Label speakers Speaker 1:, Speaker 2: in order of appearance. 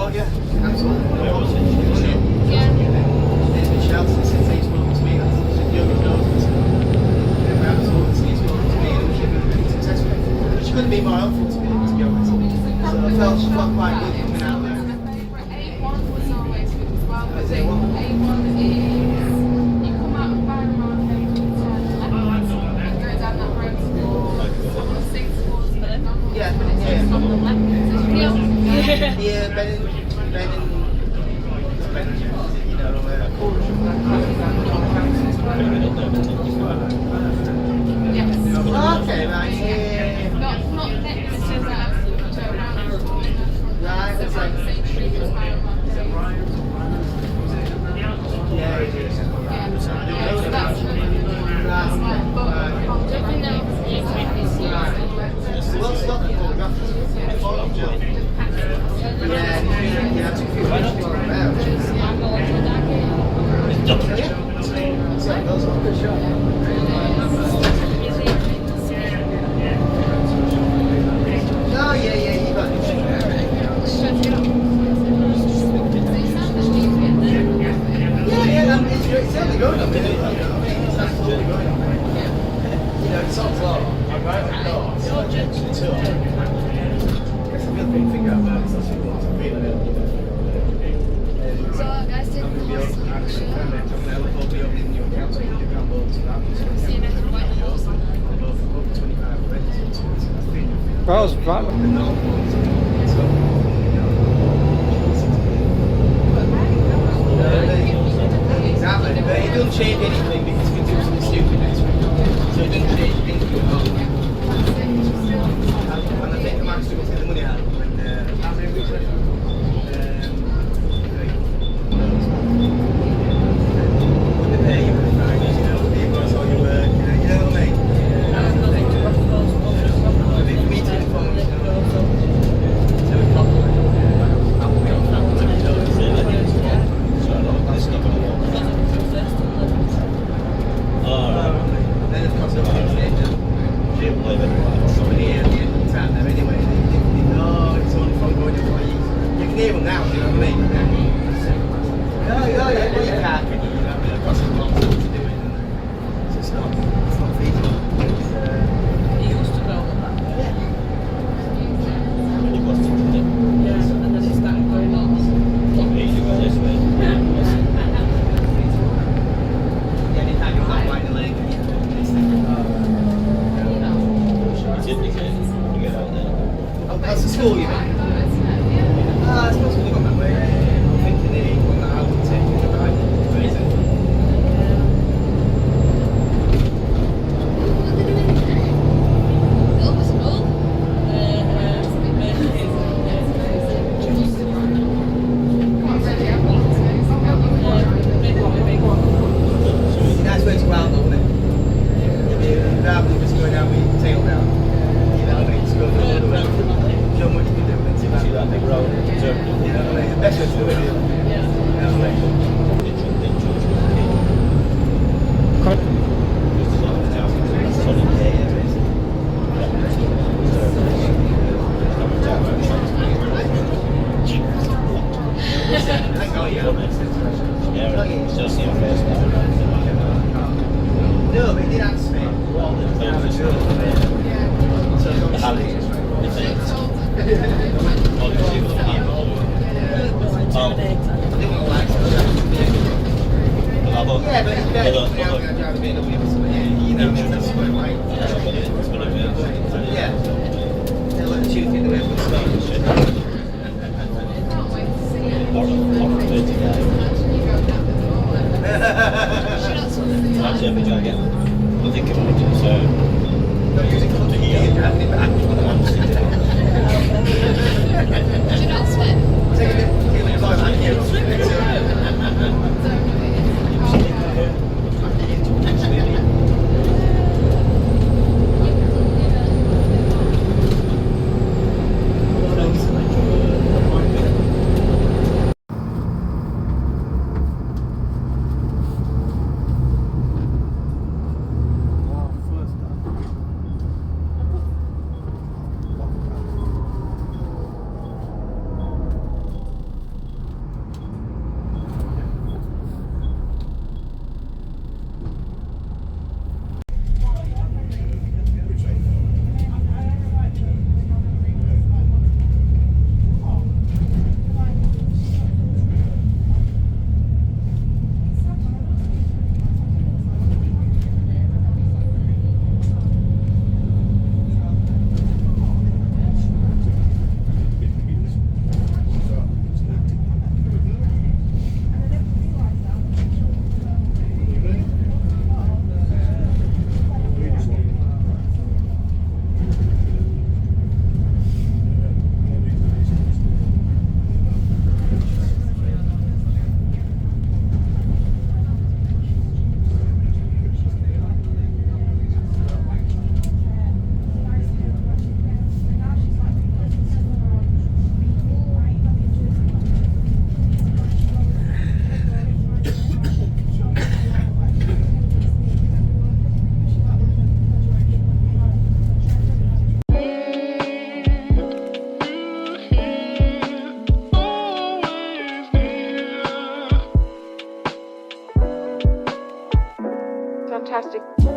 Speaker 1: Oh yeah, absolutely.
Speaker 2: Where was it?
Speaker 3: Yeah.
Speaker 1: It's been shouted since he's spoken to me. That's young knows. Never absolutely since he's spoken to me, and she's been really successful. She couldn't be more helpful to me, to be honest. So I felt quite good coming out there.
Speaker 3: A1 was always good as well.
Speaker 1: Is it what?
Speaker 3: A1 is you come out of Barrymore and go down that road towards 6 towards Burnham.
Speaker 1: Yeah,
Speaker 3: And it takes on the left.
Speaker 1: Yeah, Ben, you know,
Speaker 3: Yes.
Speaker 1: okay, right, yeah.
Speaker 3: Not next to that, but around the corner.
Speaker 1: Right,
Speaker 3: So
Speaker 1: that's
Speaker 3: around the
Speaker 1: right.
Speaker 3: same street as Barrymore.
Speaker 1: Yeah, it is.
Speaker 3: Yeah, so that's everything else is
Speaker 1: Well, it's not the photograph. Yeah, I took a few pictures around. So it goes on the shot. Oh, yeah, you got it. It's certainly going up, isn't it? It's absolutely going up. You know, it's on floor. I'm right on the door. It's not just a tour. It's a good thing to figure out that. It's actually going to be
Speaker 3: So guys, take
Speaker 1: I'm going to be opening new accounts. I'm going to do both to that.
Speaker 3: see you next week.
Speaker 1: Both 25 rents.
Speaker 4: Well, it's right.
Speaker 1: Exactly, but it doesn't change anything because we do something stupid next week. So it doesn't change anything at all. And I think I managed to get the money out when when they pay you for the night, you know, that's all you work, you know what I mean? A big meeting phone, you know. So we can't then of course somebody here at the end of the town there anyway, they know it's only from going to you can hear them now, do you know what I mean? Yeah, well you can't, can you? You know what I mean? Of course it's not to do it, so it's not feasible.
Speaker 5: He used to go on that.
Speaker 1: Yeah.
Speaker 5: Yeah, and then it started going on.
Speaker 1: Anytime you've got wide leg, oh, that's the school, you mean? I suppose we've gone that way. I'm thinking they went that out and taken it back. Nice way to go out, though, isn't it? Rather than just going down with your tail down. You know what I mean? Just go the other way. Show them what you can do. And see that big road. You know what I mean? The best way to do it. You know what I mean? No, but he did answer me. Yeah, but he's better than now going to drive a BMW or something. You know, that's what I like. Yeah. They'll let you think the way we're going.
Speaker 2: Actually, every time I get, I think about it, so.
Speaker 1: Don't use it for the year, you're having it back.
Speaker 3: Do you not sweat?
Speaker 1: Take a bit of time out here.
Speaker 6: fantastic.